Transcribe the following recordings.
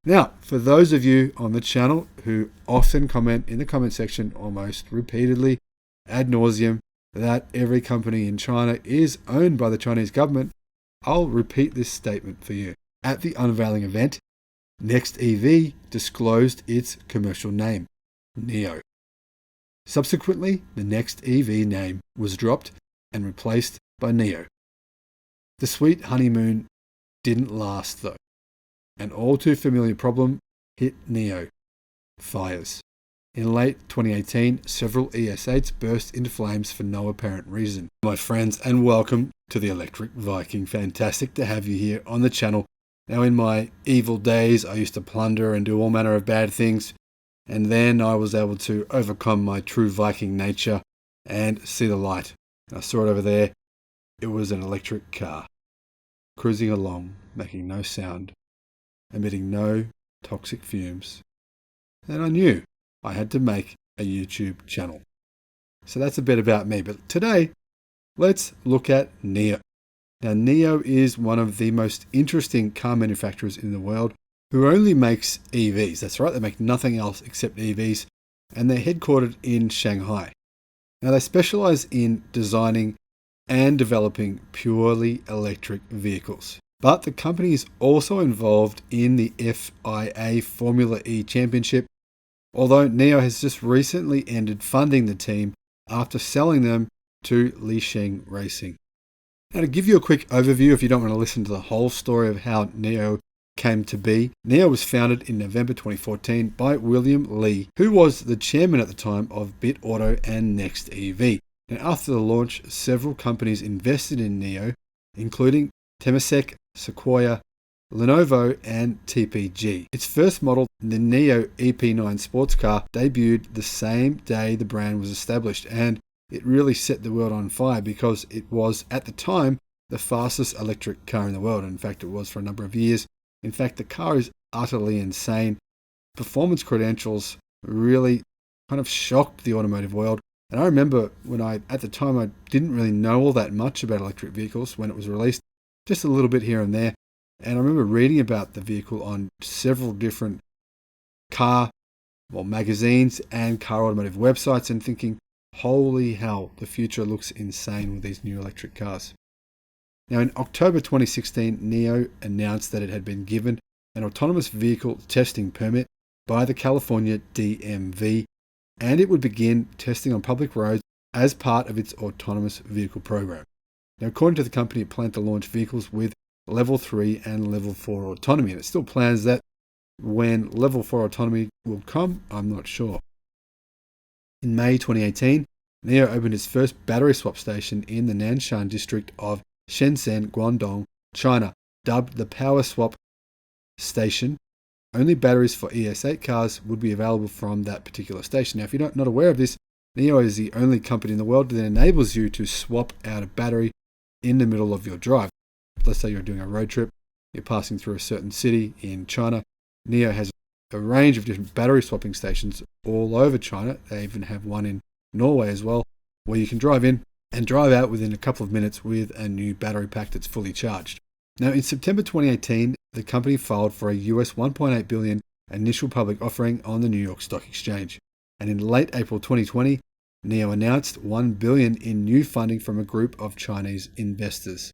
Now, for those of you on the channel who often comment in the comment section almost repeatedly ad nauseum that every company in China is owned by the Chinese government, I'll repeat this statement for you. At the unveiling event, Next EV disclosed its commercial name, Nio. Subsequently, the Next EV name was dropped and replaced by Nio. The sweet honeymoon didn't last though. An all too familiar problem hit Nio: fires. In late 2018, several ES8s burst into flames for no apparent reason. My friends, and welcome to the Electric Viking. Fantastic to have you here on the channel. Now, in my evil days, I used to plunder and do all manner of bad things, and then I was able to overcome my true Viking nature and see the light. I saw it over there. It was an electric car, cruising along, making no sound, emitting no toxic fumes. And I knew I had to make a YouTube channel. So that's a bit about me. But today, let's look at Nio. Now, Nio is one of the most interesting car manufacturers in the world who only makes EVs. That's right, they make nothing else except EVs. And they're headquartered in Shanghai. Now, they specialize in designing and developing purely electric vehicles. But the company is also involved in the FIA Formula E Championship, although Nio has just recently ended funding the team after selling them to Lisheng Racing. Now, to give you a quick overview, if you don't want to listen to the whole story of how Nio came to be, Nio was founded in November 2014 by William Li, who was the chairman at the time of BitAuto and Next EV. And after the launch, several companies invested in Nio, including Temasek, Sequoia, Lenovo, and TPG. Its first model, the Nio EP9 sports car, debuted the same day the brand was established, and it really set the world on fire because it was, at the time, the fastest electric car in the world. In fact, it was for a number of years. In fact, the car is utterly insane. Performance credentials really kind of shocked the automotive world. And I remember at the time, I didn't really know all that much about electric vehicles when it was released, just a little bit here and there. And I remember reading about the vehicle on several different magazines and car automotive websites and thinking, holy hell, the future looks insane with these new electric cars. Now, in October 2016, Nio announced that it had been given an autonomous vehicle testing permit by the California DMV, and it would begin testing on public roads as part of its autonomous vehicle program. Now, according to the company, it planned to launch vehicles with Level 3 and Level 4 autonomy, and it still plans that. When Level 4 autonomy will come, I'm not sure. In May 2018, Nio opened its first battery swap station in the Nanshan district of Shenzhen, Guangdong, China, dubbed the Power Swap Station. Only batteries for ES8 cars would be available from that particular station. Now, if you're not aware of this, Nio is the only company in the world that enables you to swap out a battery in the middle of your drive. Let's say you're doing a road trip, you're passing through a certain city in China. Nio has a range of different battery swapping stations all over China. They even have one in Norway as well, where you can drive in and drive out within a couple of minutes with a new battery pack that's fully charged. Now, in September 2018, the company filed for a US $1.8 billion initial public offering on the New York Stock Exchange. And in late April 2020, Nio announced $1 billion in new funding from a group of Chinese investors,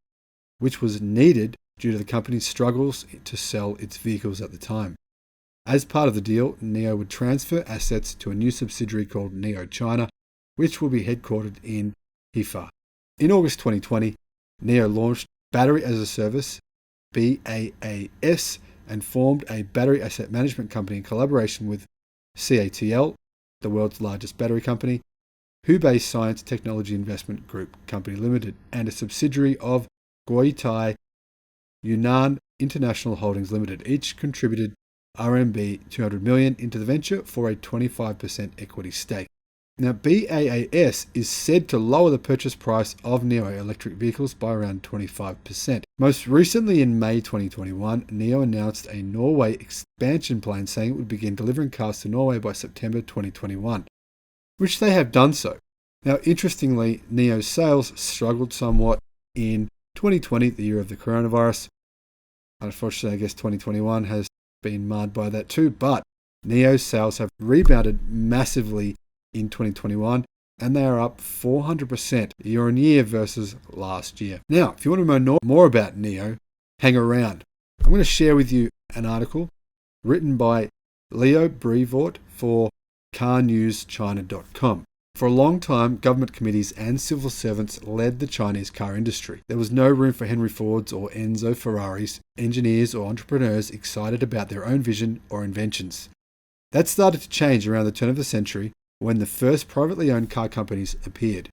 which was needed due to the company's struggles to sell its vehicles at the time. As part of the deal, Nio would transfer assets to a new subsidiary called Nio China, which will be headquartered in Hefei. In August 2020, Nio launched Battery as a Service, BaaS, and formed a battery asset management company in collaboration with CATL, the world's largest battery company, Hubei Science Technology Investment Group Company Limited, and a subsidiary of Guotai Yunnan International Holdings Limited. Each contributed RMB 200 million into the venture for a 25% equity stake. Now, BaaS is said to lower the purchase price of Nio electric vehicles by around 25%. Most recently, in May 2021, Nio announced a Norway expansion plan, saying it would begin delivering cars to Norway by September 2021, which they have done so. Now, interestingly, Nio's sales struggled somewhat in 2020, the year of the coronavirus. Unfortunately, I guess 2021 has been marred by that too, but Nio's sales have rebounded massively in 2021, and they are up 400% year on year versus last year. Now, if you want to know more about Nio, hang around. I'm going to share with you an article written by Leo Brevoort for carnewschina.com. For a long time, government committees and civil servants led the Chinese car industry. There was no room for Henry Fords or Enzo Ferraris, engineers or entrepreneurs excited about their own vision or inventions. That started to change around the turn of the century when the first privately owned car companies appeared.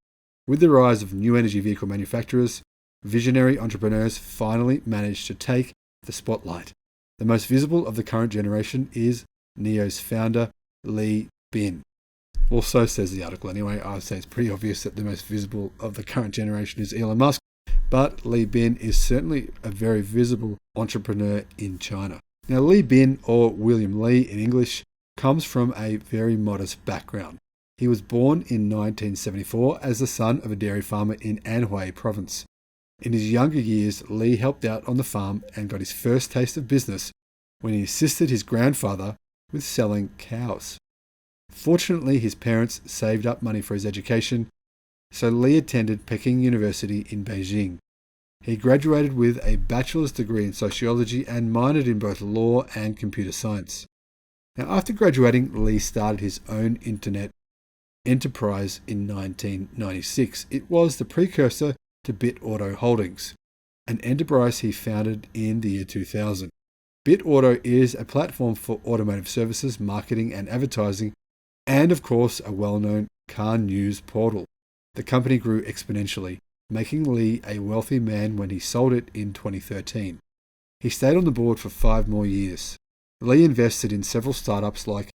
With the rise of new energy vehicle manufacturers, visionary entrepreneurs finally managed to take the spotlight. The most visible of the current generation is Nio's founder, Li Bin. Well, so says the article anyway. I would say it's pretty obvious that the most visible of the current generation is Elon Musk, but Li Bin is certainly a very visible entrepreneur in China. Now, Li Bin, or William Li in English, comes from a very modest background. He was born in 1974 as the son of a dairy farmer in Anhui province. In his younger years, Li helped out on the farm and got his first taste of business when he assisted his grandfather with selling cows. Fortunately, his parents saved up money for his education, so Li attended Peking University in Beijing. He graduated with a bachelor's degree in sociology and minored in both law and computer science. Now, after graduating, Li started his own internet enterprise in 1996. It was the precursor to BitAuto Holdings, an enterprise he founded in the year 2000. BitAuto is a platform for automotive services, marketing and advertising, and of course a well-known car news portal. The company grew exponentially, making Li a wealthy man when he sold it in 2013. He stayed on the board for 5 more years. Li invested in several startups like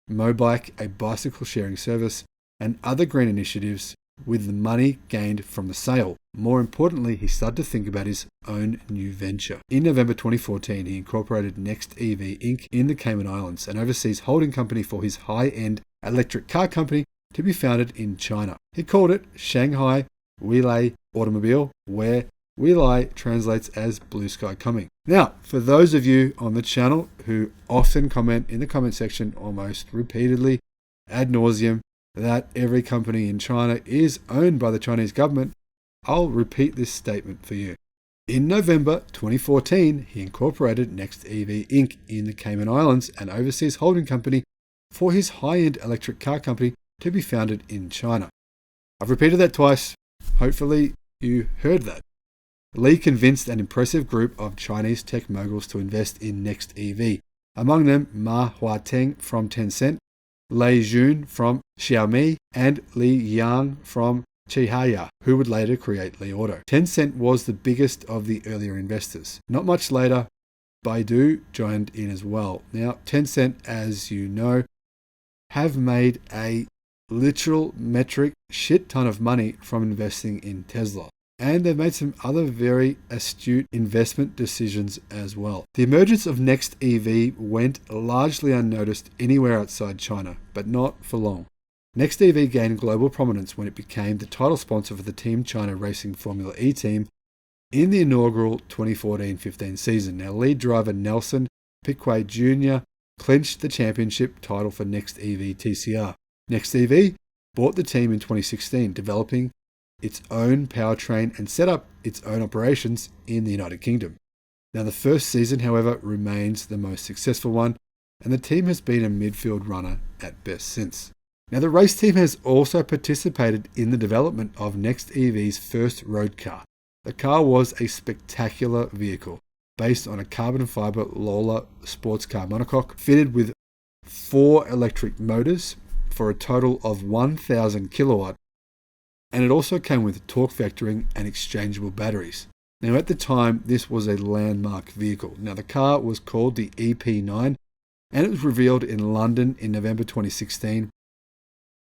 Mobike, a bicycle sharing service, and other green initiatives with the money gained from the sale. More importantly, he started to think about his own new venture. In November 2014, he incorporated Next EV Inc. in the Cayman Islands, an overseas holding company for his high-end electric car company to be founded in China. He called it Shanghai Wilai Automobile, where Wilai translates as blue sky coming. Now, for those of you on the channel who often comment in the comment section almost repeatedly, ad nauseum, that every company in China is owned by the Chinese government, I'll repeat this statement for you. In November 2014, he incorporated Next EV Inc. in the Cayman Islands, an overseas holding company for his high-end electric car company to be founded in China. I've repeated that twice. Hopefully you heard that. Li convinced an impressive group of Chinese tech moguls to invest in Next EV, among them Ma Huateng from Tencent, Lei Jun from Xiaomi, and Li Yang from Chihaya, who would later create Li Auto. Tencent was the biggest of the earlier investors. Not much later, Baidu joined in as well. Now, Tencent, as you know, have made a literal metric shit ton of money from investing in Tesla. And they've made some other very astute investment decisions as well. The emergence of Next EV went largely unnoticed anywhere outside China, but not for long. Next EV gained global prominence when it became the title sponsor for the Team China Racing Formula E team in the inaugural 2014-15 season. Now, lead driver Nelson Piquet Jr. clinched the championship title for Next EV TCR. Next EV bought the team in 2016, developing its own powertrain and set up its own operations in the United Kingdom. Now, the first season, however, remains the most successful one, and the team has been a midfield runner at best since. Now, the race team has also participated in the development of Next EV's first road car. The car was a spectacular vehicle based on a carbon fiber Lola sports car monocoque fitted with 4 electric motors for a total of 1,000 kilowatt, and it also came with torque vectoring and exchangeable batteries. Now, at the time, this was a landmark vehicle. Now, the car was called the EP9, and it was revealed in London in November 2016,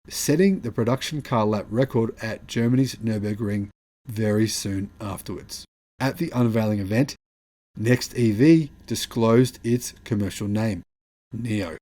setting the production car lap record at Germany's Nürburgring very soon afterwards. At the unveiling event, Next EV disclosed its commercial name, Nio.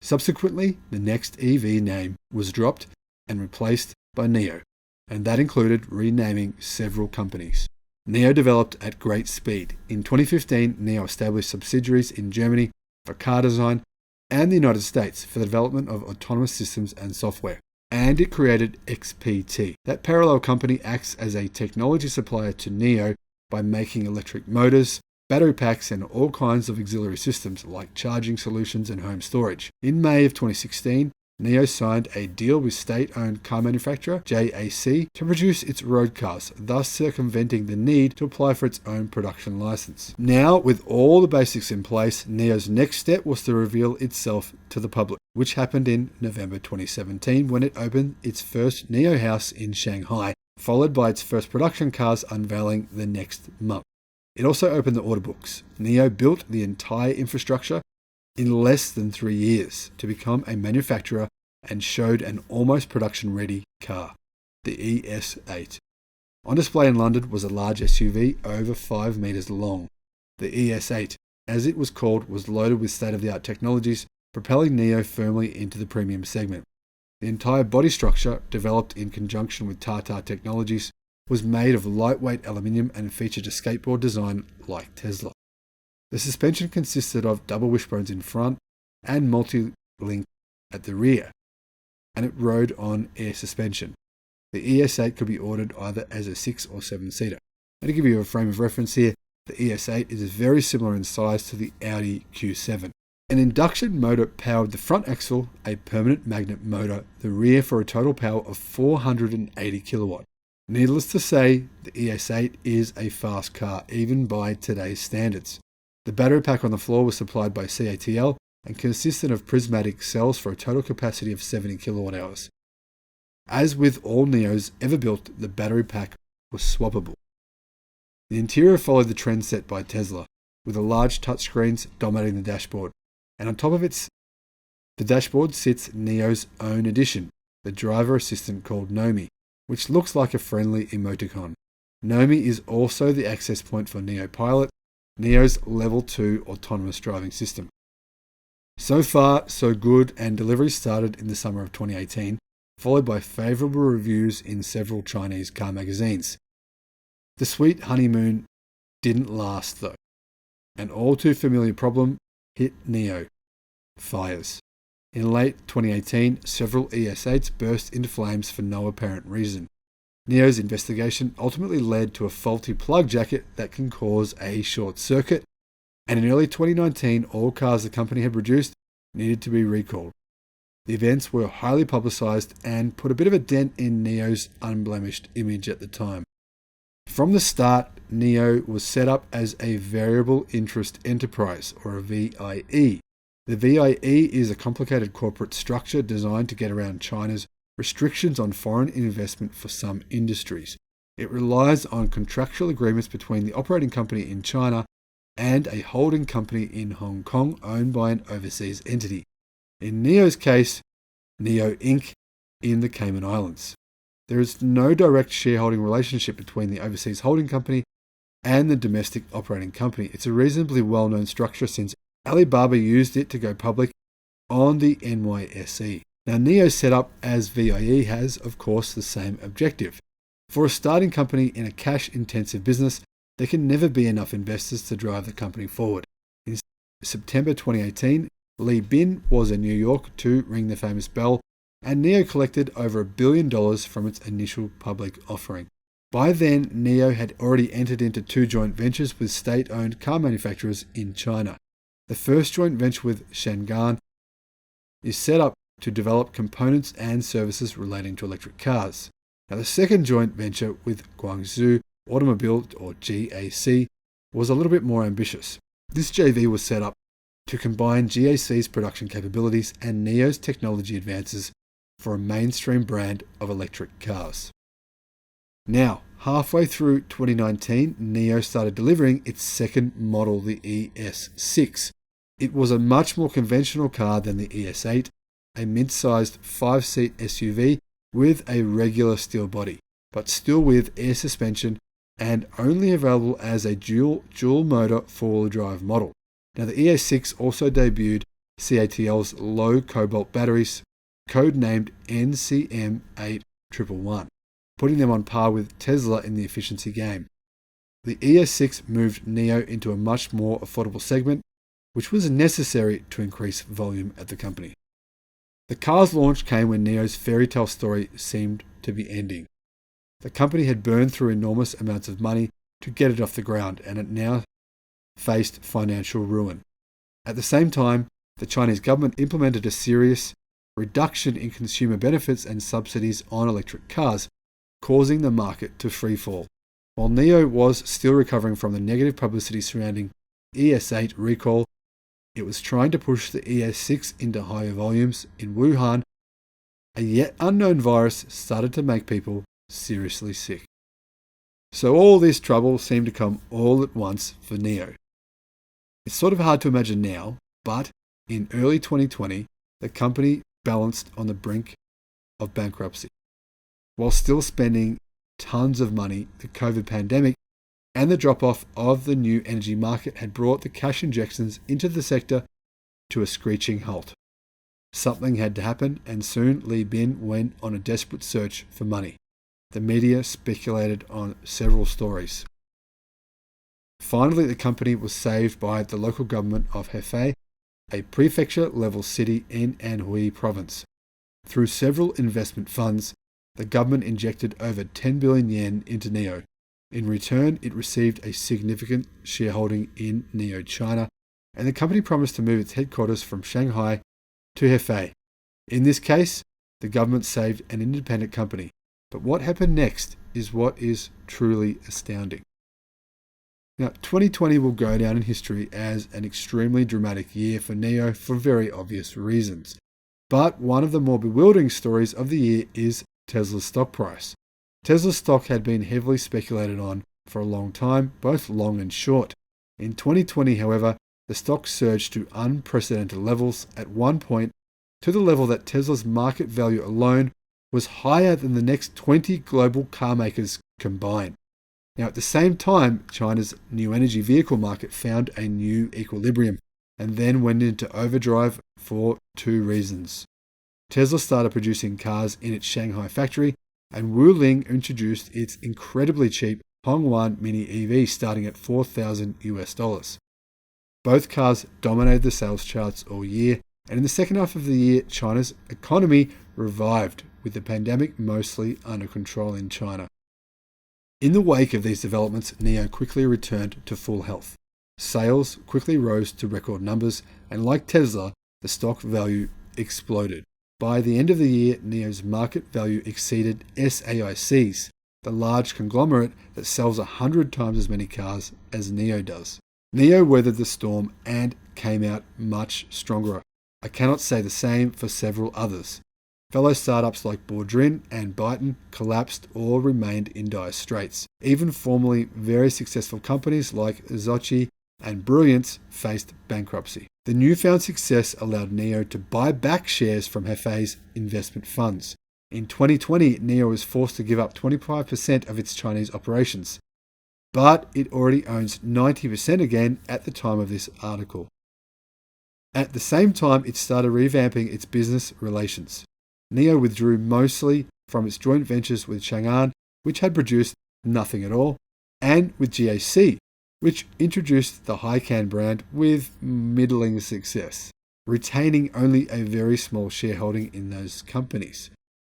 Subsequently, the Next EV name was dropped and replaced by Nio, and that included renaming several companies. Nio developed at great speed. In 2015, Nio established subsidiaries in Germany for car design and the United States for the development of autonomous systems and software. And it created XPT. That parallel company acts as a technology supplier to Nio by making electric motors, battery packs, and all kinds of auxiliary systems like charging solutions and home storage. In May of 2016, Nio signed a deal with state-owned car manufacturer JAC to produce its road cars, thus circumventing the need to apply for its own production license. Now, with all the basics in place, Nio's next step was to reveal itself to the public, which happened in November 2017 when it opened its first Nio house in Shanghai, followed by its first production cars unveiling the next month. It also opened the order books. Nio built the entire infrastructure in less than 3 years to become a manufacturer and showed an almost production-ready car, the ES8. On display in London was a large SUV over 5 meters long. The ES8, as it was called, was loaded with state-of-the-art technologies, propelling Nio firmly into the premium segment. The entire body structure, developed in conjunction with Tata Technologies, was made of lightweight aluminium and featured a skateboard design like Tesla. The suspension consisted of double wishbones in front and multi-link at the rear, and it rode on air suspension. The ES8 could be ordered either as a 6 or 7-seater. And to give you a frame of reference here, the ES8 is very similar in size to the Audi Q7. An induction motor powered the front axle, a permanent magnet motor, the rear for a total power of 480 kilowatt. Needless to say, the ES8 is a fast car, even by today's standards. The battery pack on the floor was supplied by CATL and consisted of prismatic cells for a total capacity of 70 kilowatt hours. As with all Nios ever built, the battery pack was swappable. The interior followed the trend set by Tesla, with the large touchscreens dominating the dashboard. And on top of the dashboard sits Nio's own addition, the driver assistant called Nomi, which looks like a friendly emoticon. Nomi is also the access point for Nio Pilot, Nio's Level 2 autonomous driving system. So far, so good, and Deliveries started in the summer of 2018, followed by favourable reviews in several Chinese car magazines. The sweet honeymoon didn't last though. An all too familiar problem hit Nio: fires. In late 2018, several ES8s burst into flames for no apparent reason. Nio's investigation ultimately led to a faulty plug jacket that can cause a short circuit, and in early 2019, all cars the company had produced needed to be recalled. The events were highly publicized and put a bit of a dent in Nio's unblemished image at the time. From the start, Nio was set up as a variable interest enterprise, or a VIE. The VIE is a complicated corporate structure designed to get around China's restrictions on foreign investment for some industries. It relies on contractual agreements between the operating company in China and a holding company in Hong Kong owned by an overseas entity. In Nio's case, Nio Inc. in the Cayman Islands. There is no direct shareholding relationship between the overseas holding company and the domestic operating company. It's a reasonably well-known structure since Alibaba used it to go public on the NYSE. Now, Nio's setup as VIE has, of course, the same objective. For a starting company in a cash-intensive business, there can never be enough investors to drive the company forward. In September 2018, Li Bin was in New York to ring the famous bell, and Nio collected over $1 billion from its initial public offering. By then, Nio had already entered into 2 joint ventures with state-owned car manufacturers in China. The first joint venture with Shangan is set up to develop components and services relating to electric cars. Now, the second joint venture with Guangzhou Automobile, or GAC, was a little bit more ambitious. This JV was set up to combine GAC's production capabilities and Nio's technology advances for a mainstream brand of electric cars. Now, halfway through 2019, Nio started delivering its second model, the ES6. It was a much more conventional car than the ES8, a mid-sized 5-seat SUV with a regular steel body, but still with air suspension and only available as a dual motor 4-wheel drive model. Now, the ES6 also debuted CATL's low cobalt batteries, codenamed NCM8 111, putting them on par with Tesla in the efficiency game. The ES6 moved Nio into a much more affordable segment, which was necessary to increase volume at the company. The car's launch came when Nio's fairy tale story seemed to be ending. The company had burned through enormous amounts of money to get it off the ground, and it now faced financial ruin. At the same time, the Chinese government implemented a serious reduction in consumer benefits and subsidies on electric cars, causing the market to freefall. While Nio was still recovering from the negative publicity surrounding ES8 recall, it was trying to push the ES6 into higher volumes. In Wuhan, a yet unknown virus started to make people seriously sick. So all this trouble seemed to come all at once for Nio. It's sort of hard to imagine now, but in early 2020, the company balanced on the brink of bankruptcy. While still spending tons of money, the COVID pandemic and the drop-off of the new energy market had brought the cash injections into the sector to a screeching halt. Something had to happen, and soon Li Bin went on a desperate search for money. The media speculated on several stories. Finally, the company was saved by the local government of Hefei, a prefecture-level city in Anhui province. Through several investment funds, the government injected over 10 billion yen into Nio. In return, it received a significant shareholding in Nio China, and the company promised to move its headquarters from Shanghai to Hefei. In this case, the government saved an independent company. But what happened next is what is truly astounding. Now, 2020 will go down in history as an extremely dramatic year for Nio for very obvious reasons. But one of the more bewildering stories of the year is Tesla's stock price. Tesla's stock had been heavily speculated on for a long time, both long and short. In 2020, however, the stock surged to unprecedented levels, at one point to the level that Tesla's market value alone was higher than the next 20 global car makers combined. Now, at the same time, China's new energy vehicle market found a new equilibrium and then went into overdrive for two reasons. Tesla started producing cars in its Shanghai factory, and Wuling introduced its incredibly cheap Hongwan Mini EV starting at $4,000. Both cars dominated the sales charts all year, and in the second half of the year, China's economy revived, with the pandemic mostly under control in China. In the wake of these developments, Nio quickly returned to full health. Sales quickly rose to record numbers, and like Tesla, the stock value exploded. By the end of the year, Nio's market value exceeded SAIC's, the large conglomerate that sells 100 times as many cars as Nio does. Nio weathered the storm and came out much stronger. I cannot say the same for several others. Fellow startups like Boardrin and Byton collapsed or remained in dire straits. Even formerly very successful companies like Xochi and Brilliance faced bankruptcy. The newfound success allowed Nio to buy back shares from Hefei's investment funds. In 2020, Nio was forced to give up 25% of its Chinese operations, but it already owns 90% again at the time of this article. At the same time, it started revamping its business relations. Nio withdrew mostly from its joint ventures with Chang'an, which had produced nothing at all, and with GAC, which introduced the Haikan brand with middling success, retaining only a very small shareholding in those companies.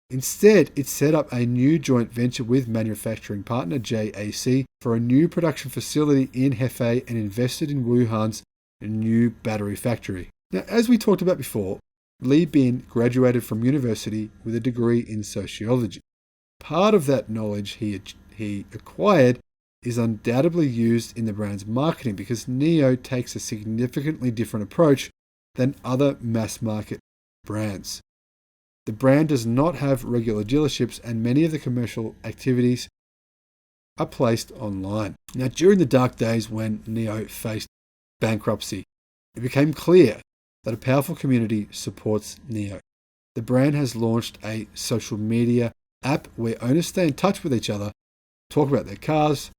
Instead, it set up a new joint venture with manufacturing partner JAC for a new production facility in Hefei and invested in Wuhan's new battery factory. Now, as we talked about before, Li Bin graduated from university with a degree in sociology. Part of that knowledge he acquired is undoubtedly used in the brand's marketing because Nio takes a significantly different approach than other mass market brands. The brand does not have regular dealerships, and many of the commercial activities are placed online. Now, during the dark days when Nio faced bankruptcy, it became clear that a powerful community supports Nio. The brand has launched a social media app where owners stay in touch with each other, talk about their cars,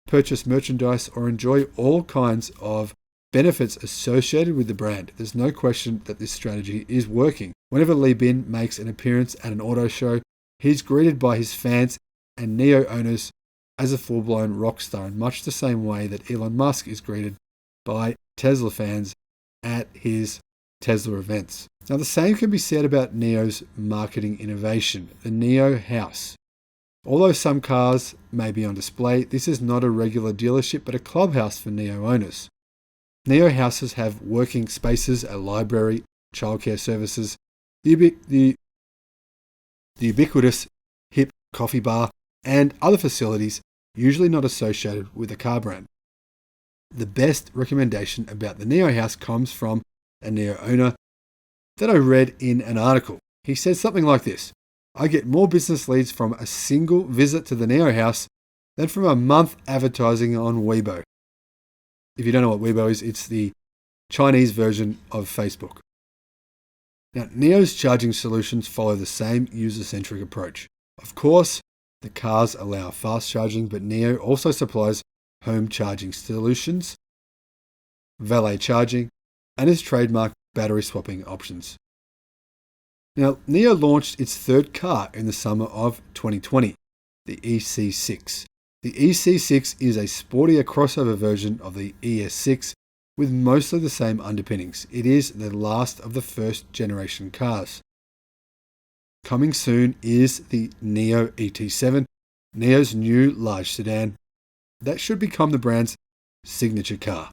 purchase merchandise, or enjoy all kinds of benefits associated with the brand. There's no question that this strategy is working. Whenever Li Bin makes an appearance at an auto show, he's greeted by his fans and Nio owners as a full-blown rock star in much the same way that Elon Musk is greeted by Tesla fans at his Tesla events. Now, the same can be said about Nio's marketing innovation, the Nio House. Although some cars may be on display, this is not a regular dealership but a clubhouse for Nio owners. Nio houses have working spaces, a library, childcare services, the ubiquitous hip coffee bar, and other facilities usually not associated with a car brand. The best recommendation about the Nio House comes from a Nio owner that I read in an article. He says something like this: I get more business leads from a single visit to the Nio House than from a month advertising on Weibo. If you don't know what Weibo is, it's the Chinese version of Facebook. Now, Nio's charging solutions follow the same user-centric approach. Of course, the cars allow fast charging, but Nio also supplies home charging solutions, valet charging, and its trademark battery swapping options. Now, Nio launched its third car in the summer of 2020, the EC6. The EC6 is a sportier crossover version of the ES6 with mostly the same underpinnings. It is the last of the first generation cars. Coming soon is the Nio ET7, Nio's new large sedan that should become the brand's signature car.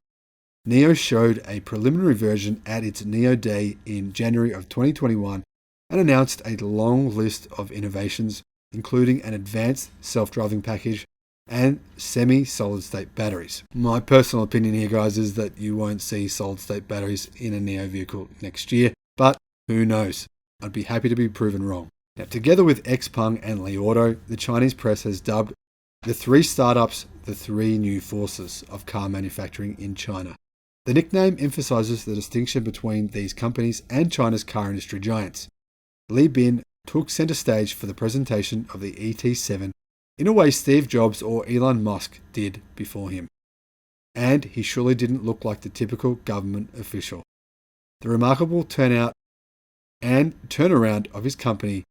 Nio showed a preliminary version at its Nio Day in January of 2021 and announced a long list of innovations, including an advanced self-driving package and semi-solid-state batteries. My personal opinion here, guys, is that you won't see solid-state batteries in a Nio vehicle next year, but who knows? I'd be happy to be proven wrong. Now, together with Xpeng and Li Auto, the Chinese press has dubbed the three startups the three new forces of car manufacturing in China. The nickname emphasizes the distinction between these companies and China's car industry giants. Li Bin took center stage for the presentation of the ET7 in a way Steve Jobs or Elon Musk did before him. And he surely didn't look like the typical government official. The remarkable turnout and turnaround of his company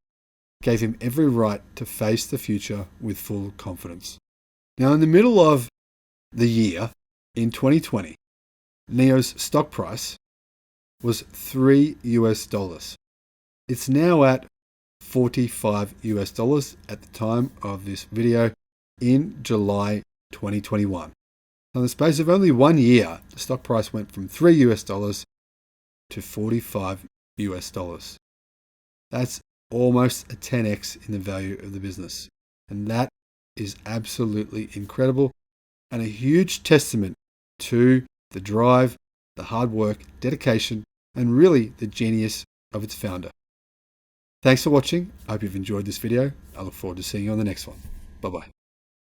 gave him every right to face the future with full confidence. Now, in the middle of the year, in 2020, Nio's stock price was $3. It's now at $45 at the time of this video in July 2021. In the space of only 1 year, the stock price went from $3 to $45. That's almost a 10x in the value of the business. And that is absolutely incredible and a huge testament to the drive, the hard work, dedication, and really the genius of its founder. Thanks for watching. I hope you've enjoyed this video. I look forward to seeing you on the next one. Bye-bye.